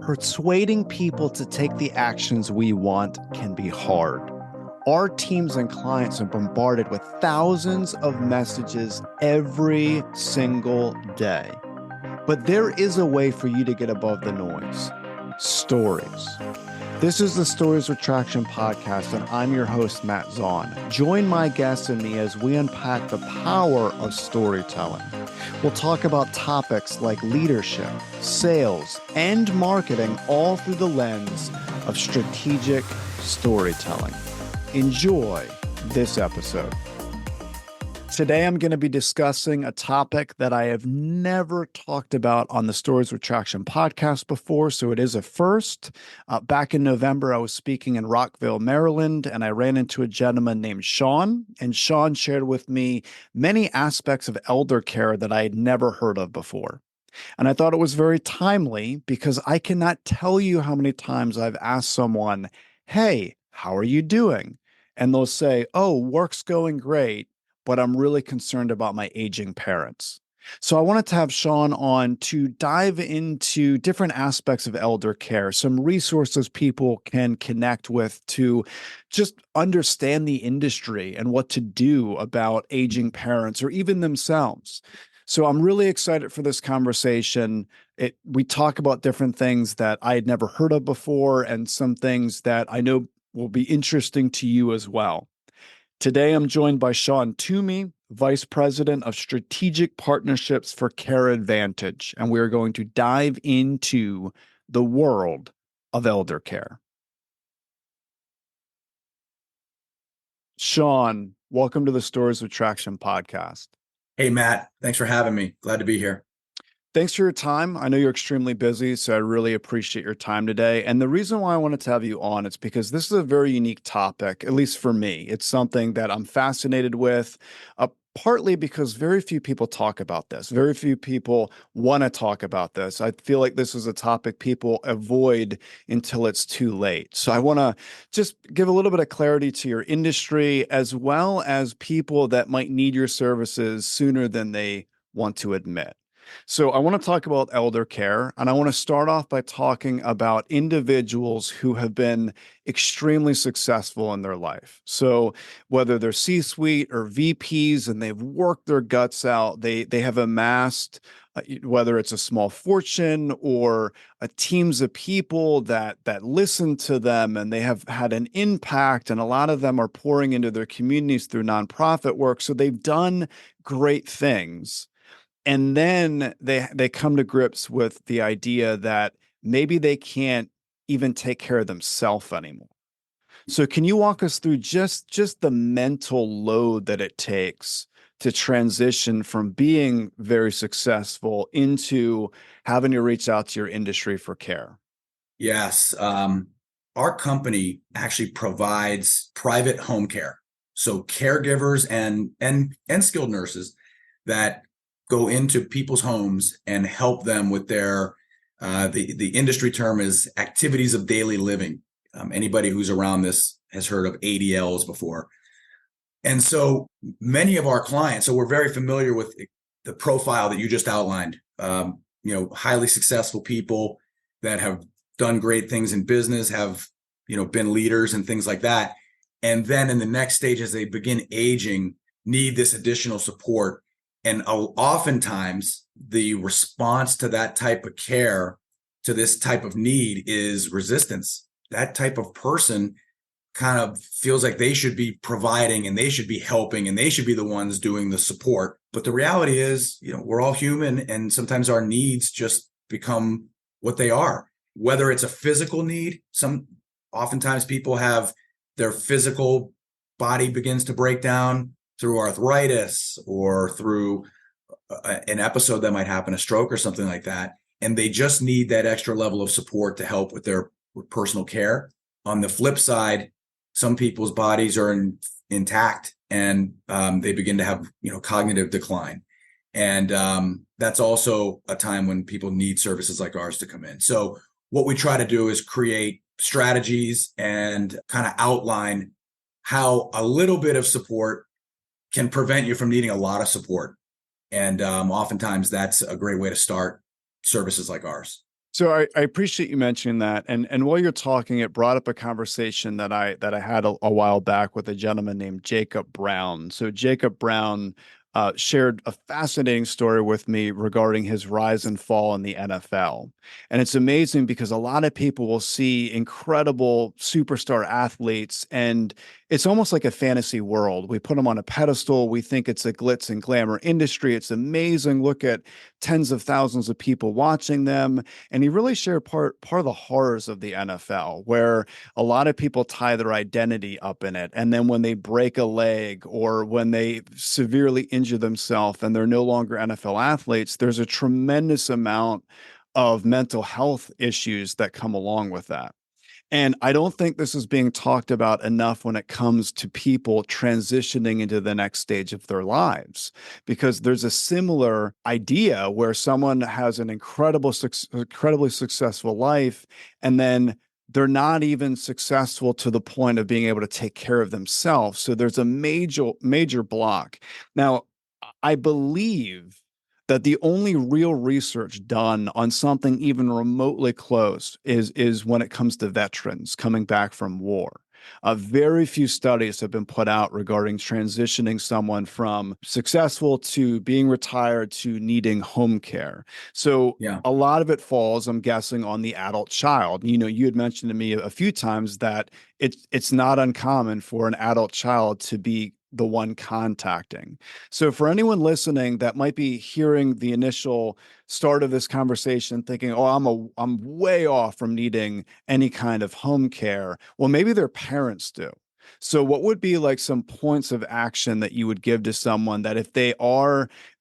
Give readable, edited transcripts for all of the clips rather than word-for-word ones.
Persuading people to take the actions we want can be hard. Our teams and clients are bombarded with thousands of messages every single day. But there is a way for you to get above the noise. Stories. This is the Stories with Traction podcast, and I'm your host, Matt ZAUN. Join my guests and me as we unpack the power of storytelling. We'll talk about topics like leadership, sales, and marketing, all through the lens of strategic storytelling. Enjoy this episode. Today, I'm going to be discussing a topic that I have never talked about on the Stories with Traction podcast before, so it is a first. Back in November, I was speaking in Rockville, Maryland, and I ran into a gentleman named Shaun, and Shaun shared with me many aspects of elder care that I had never heard of before. And I thought it was very timely because I cannot tell you how many times I've asked someone, "Hey, how are you doing?" And they'll say, "Oh, work's going great, but I'm really concerned about my aging parents." So I wanted to have Shaun on to dive into different aspects of elder care, some resources people can connect with to just understand the industry and what to do about aging parents or even themselves. So I'm really excited for this conversation. We talk about different things that I had never heard of before and some things that I know will be interesting to you as well. Today, I'm joined by Shaun Toomey, Vice President of Strategic Partnerships for Care Advantage, and we are going to dive into the world of elder care. Shaun, welcome to the Stories with Traction podcast. Hey, Matt. Thanks for having me. Glad to be here. Thanks for your time. I know you're extremely busy, so I really appreciate your time today. And the reason why I wanted to have you on is because this is a very unique topic, at least for me. It's something that I'm fascinated with, partly because very few people talk about this. Very few people want to talk about this. I feel like this is a topic people avoid until it's too late. So I want to just give a little bit of clarity to your industry, as well as people that might need your services sooner than they want to admit. So I want to talk about elder care, and I want to start off by talking about individuals who have been extremely successful in their life. So whether they're C-suite or VPs and they've worked their guts out, they have amassed, whether it's a small fortune or teams of people that listen to them, and they have had an impact, and a lot of them are pouring into their communities through nonprofit work. So they've done great things. And then they come to grips with the idea that maybe they can't even take care of themselves anymore. So can you walk us through just the mental load that it takes to transition from being very successful into having to reach out to your industry for care? Yes. Our company actually provides private home care. So caregivers and skilled nurses that go into people's homes and help them with their, the industry term is activities of daily living. Anybody who's around this has heard of ADLs before. And so many of our clients, so we're very familiar with the profile that you just outlined, highly successful people that have done great things in business, have, been leaders and things like that. And then in the next stage, as they begin aging, need this additional support. And oftentimes the response to that type of care, to this type of need, is resistance. That type of person kind of feels like they should be providing and they should be helping and they should be the ones doing the support. But the reality is, we're all human, and sometimes our needs just become what they are. Whether it's a physical need, oftentimes people have their physical body begins to break down through arthritis or through an episode that might happen, a stroke or something like that. And they just need that extra level of support to help with their personal care. On the flip side, some people's bodies are intact and they begin to have, cognitive decline. And that's also a time when people need services like ours to come in. So what we try to do is create strategies and kind of outline how a little bit of support can prevent you from needing a lot of support. And oftentimes that's a great way to start services like ours. So I appreciate you mentioning that. And while you're talking, it brought up a conversation that I had a while back with a gentleman named Jacob Brown. So Jacob Brown shared a fascinating story with me regarding his rise and fall in the NFL. And it's amazing because a lot of people will see incredible superstar athletes, and it's almost like a fantasy world. We put them on a pedestal. We think it's a glitz and glamour industry. It's amazing. Look at tens of thousands of people watching them. And he really shared part of the horrors of the NFL, where a lot of people tie their identity up in it. And then when they break a leg or when they severely injure themselves and they're no longer NFL athletes, there's a tremendous amount of mental health issues that come along with that. And I don't think this is being talked about enough when it comes to people transitioning into the next stage of their lives, because there's a similar idea where someone has an incredibly successful life, and then they're not even successful to the point of being able to take care of themselves. So there's a major block. Now, I believe that the only real research done on something even remotely close is when it comes to veterans coming back from war. Very few studies have been put out regarding transitioning someone from successful to being retired to needing home care. So Yeah. a lot of it falls, I'm guessing, on the adult child. You know, you had mentioned to me a few times that it's not uncommon for an adult child to be the one contacting. So for anyone listening that might be hearing the initial start of this conversation thinking, "Oh, I'm way off from needing any kind of home care." Well, maybe their parents do. So what would be like some points of action that you would give to someone that if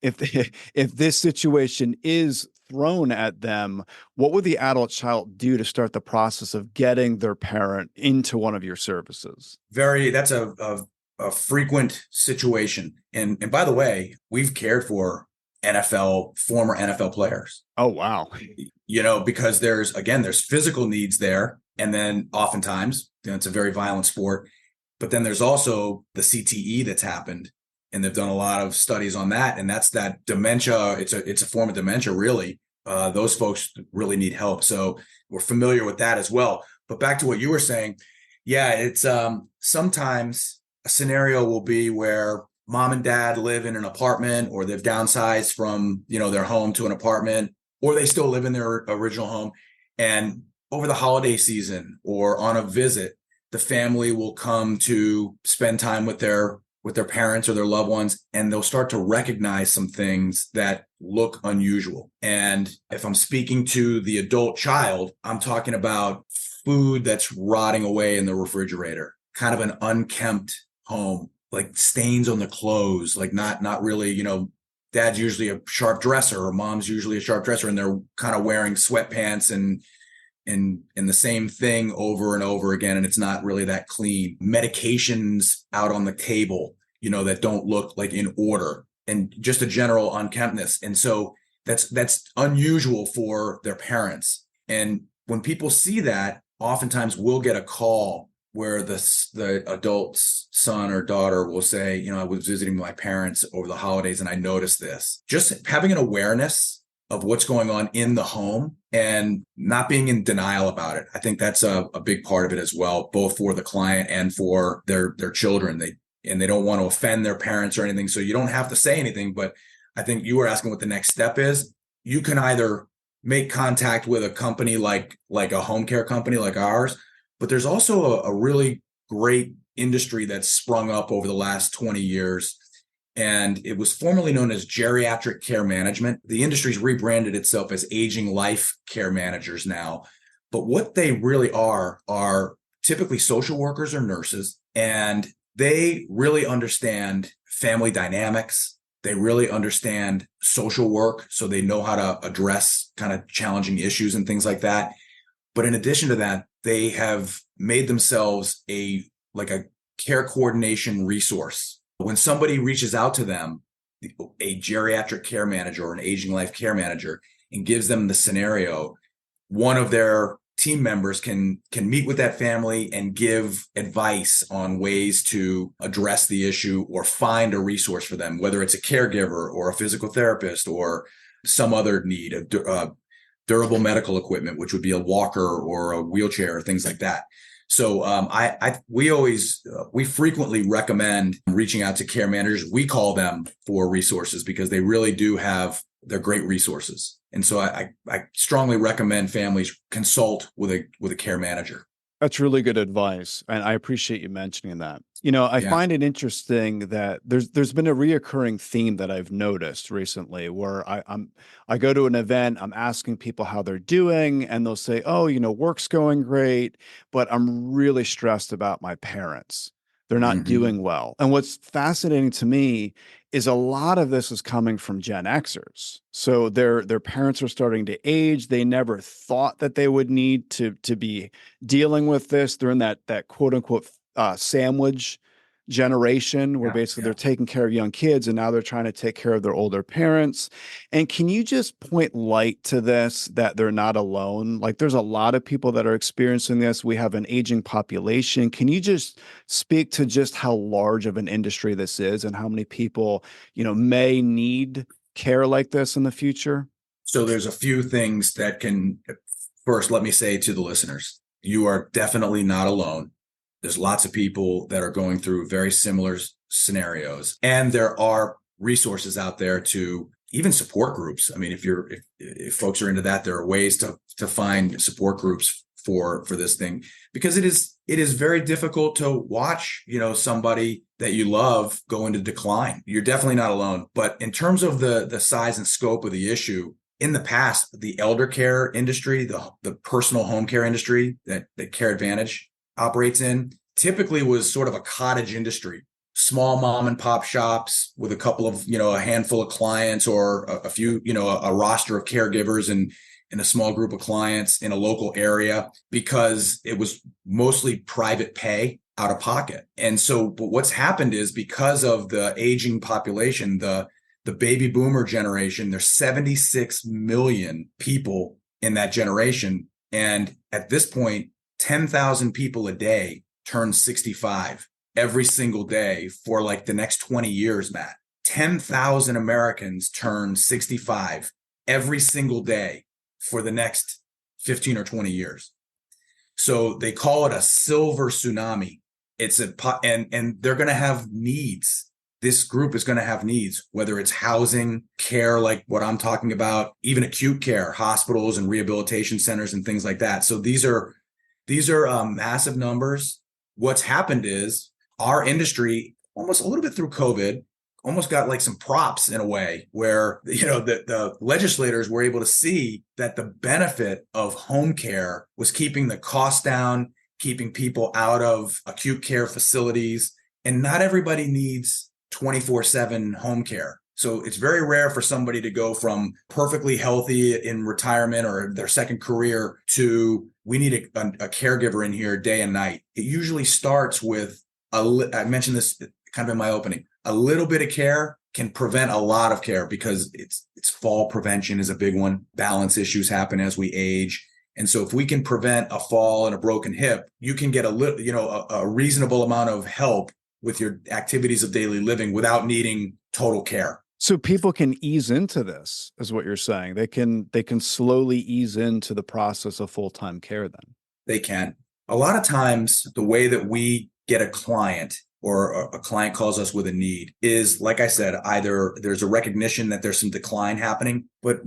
if this situation is thrown at them, what would the adult child do to start the process of getting their parent into one of your services? That's a frequent situation. And by the way, we've cared for former NFL players, Oh, wow. because there's physical needs there. And then oftentimes, it's a very violent sport, but then there's also the CTE that's happened. And they've done a lot of studies on that. And that's that dementia. It's a form of dementia, really. Those folks really need help. So we're familiar with that as well. But back to what you were saying. Yeah, it's sometimes a scenario will be where mom and dad live in an apartment, or they've downsized from, their home to an apartment, or they still live in their original home. And over the holiday season or on a visit, the family will come to spend time with their parents or their loved ones, and they'll start to recognize some things that look unusual. And if I'm speaking to the adult child, I'm talking about food that's rotting away in the refrigerator, kind of an unkempt home, like stains on the clothes, like not really, dad's usually a sharp dresser or mom's usually a sharp dresser, and they're kind of wearing sweatpants and the same thing over and over again, and it's not really that clean. Medications out on the table, that don't look like in order, and just a general unkemptness. And so that's unusual for their parents. And when people see that, oftentimes we'll get a call where the adult's son or daughter will say, I was visiting my parents over the holidays and I noticed this. Just having an awareness of what's going on in the home and not being in denial about it. I think that's a big part of it as well, both for the client and for their children. They don't want to offend their parents or anything. So you don't have to say anything, but I think you were asking what the next step is. You can either make contact with a company like a home care company like ours, but there's also a really great industry that's sprung up over the last 20 years. And it was formerly known as geriatric care management. The industry's rebranded itself as aging life care managers now. But what they really are typically social workers or nurses, and they really understand family dynamics. They really understand social work, so they know how to address kind of challenging issues and things like that. But in addition to that, they have made themselves a care coordination resource. When somebody reaches out to them, a geriatric care manager or an aging life care manager, and gives them the scenario, one of their team members can meet with that family and give advice on ways to address the issue or find a resource for them, whether it's a caregiver or a physical therapist or some other need, durable medical equipment, which would be a walker or a wheelchair or things like that. So we frequently recommend reaching out to care managers. We call them for resources because they really do they're great resources. And so I strongly recommend families consult with a care manager. That's really good advice, and I appreciate you mentioning that. I find it interesting that there's been a reoccurring theme that I've noticed recently, where I go to an event, I'm asking people how they're doing, and they'll say, "Oh, work's going great, but I'm really stressed about my parents. They're not doing well." And what's fascinating to me is a lot of this is coming from Gen Xers. So their parents are starting to age. They never thought that they would need to be dealing with this. They're in that quote unquote sandwich generation where basically they're taking care of young kids and now they're trying to take care of their older parents. And can you just point light to this, that they're not alone? Like, there's a lot of people that are experiencing this. We have an aging population. Can you just speak to just how large of an industry this is and how many people, may need care like this in the future? So there's a few things that first, let me say to the listeners, you are definitely not alone. There's lots of people that are going through very similar scenarios, and there are resources out there to even support groups. I mean, if folks are into that, there are ways to find support groups for this thing, because it is very difficult to watch, somebody that you love go into decline. You're definitely not alone. But in terms of the size and scope of the issue, in the past, the elder care industry, the personal home care industry that Care Advantage operates in, typically was sort of a cottage industry, small mom and pop shops with a couple of, a handful of clients or a few, a roster of caregivers and a small group of clients in a local area, because it was mostly private pay, out of pocket. And so, but what's happened is, because of the aging population, the baby boomer generation, there's 76 million people in that generation. And at this point, 10,000 people a day turn 65 every single day for like the next 20 years, Matt. 10,000 Americans turn 65 every single day for the next 15 or 20 years. So they call it a silver tsunami. And they're going to have needs. This group is going to have needs, whether it's housing, care, like what I'm talking about, even acute care, hospitals and rehabilitation centers and things like that. So these are massive numbers. What's happened is our industry, almost a little bit through COVID, almost got like some props in a way, where the legislators were able to see that the benefit of home care was keeping the cost down, keeping people out of acute care facilities. And not everybody needs 24/7 home care. So it's very rare for somebody to go from perfectly healthy in retirement or their second career to, we need a caregiver in here day and night. It usually starts with, I mentioned this kind of in my opening, a little bit of care can prevent a lot of care, because it's fall prevention is a big one. Balance issues happen as we age. And so if we can prevent a fall and a broken hip, you can get a reasonable amount of help with your activities of daily living without needing total care. So people can ease into this, is what you're saying. They can slowly ease into the process of full-time care then. They can. A lot of times the way that we get a client, or a client calls us with a need, is, like I said, either there's a recognition that there's some decline happening, but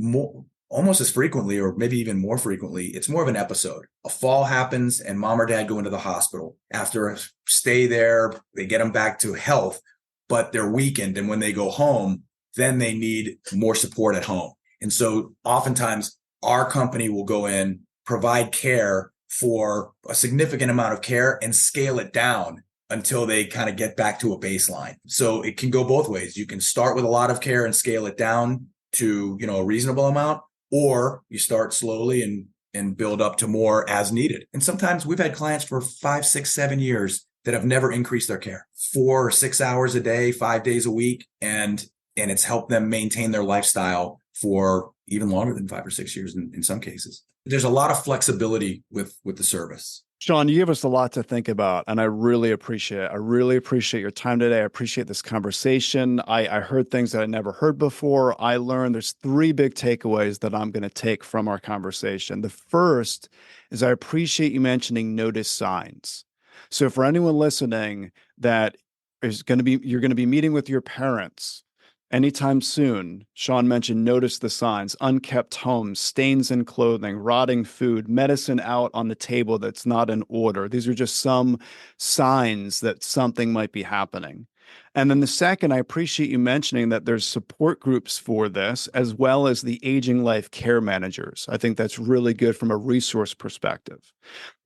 almost as frequently, or maybe even more frequently, it's more of an episode. A fall happens and mom or dad go into the hospital. After a stay there, they get them back to health, but they're weakened. And when they go home, then they need more support at home. And so oftentimes our company will go in, provide care for a significant amount of care, and scale it down until they kind of get back to a baseline. So it can go both ways. You can start with a lot of care and scale it down to, a reasonable amount, or you start slowly and build up to more as needed. And sometimes we've had clients for 5, 6, 7 years that have never increased their care, 4 or 6 hours a day, 5 days a week. And it's helped them maintain their lifestyle for even longer than 5 or 6 years in some cases. There's a lot of flexibility with the service. Shaun, you give us a lot to think about, and I really appreciate it. I really appreciate your time today. I appreciate this conversation. I heard things that I never heard before. I learned there's three big takeaways that I'm going to take from our conversation. The first is I appreciate you mentioning notice signs. So for anyone listening that you're going to be meeting with your parents anytime soon. Shaun mentioned notice the signs: unkept homes, stains in clothing, rotting food, medicine out on the table that's not in order. These are just some signs that something might be happening. And then the second, I appreciate you mentioning that there's support groups for this, as well as the aging life care managers. I think that's really good from a resource perspective.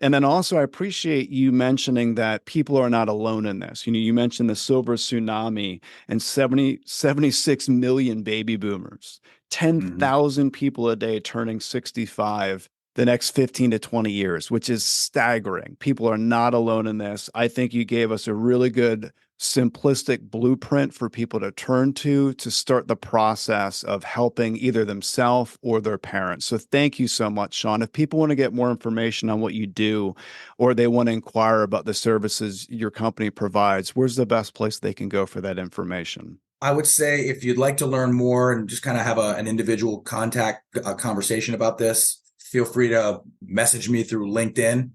And then also, I appreciate you mentioning that people are not alone in this. You mentioned the silver tsunami and 76 million baby boomers, Mhm. 10,000 people a day turning 65 the next 15 to 20 years, which is staggering. People are not alone in this. I think you gave us a really good simplistic blueprint for people to turn to start the process of helping either themselves or their parents. So thank you so much, Shaun. If people want to get more information on what you do, or they want to inquire about the services your company provides, where's the best place they can go for that information? I would say if you'd like to learn more and just kind of have an individual contact conversation about this, feel free to message me through LinkedIn.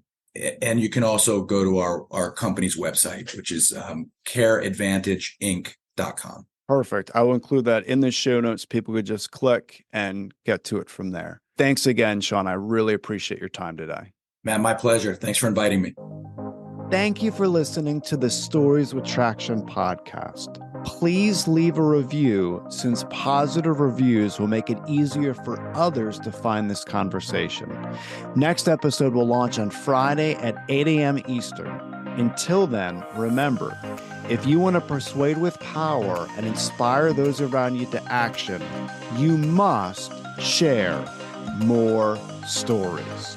And you can also go to our company's website, which is careadvantageinc.com. Perfect. I will include that in the show notes. People could just click and get to it from there. Thanks again, Shaun. I really appreciate your time today. Matt, my pleasure. Thanks for inviting me. Thank you for listening to the Stories with Traction podcast. Please leave a review, since positive reviews will make it easier for others to find this conversation. Next episode will launch on Friday at 8 a.m. Eastern. Until then, remember, if you want to persuade with power and inspire those around you to action, you must share more stories.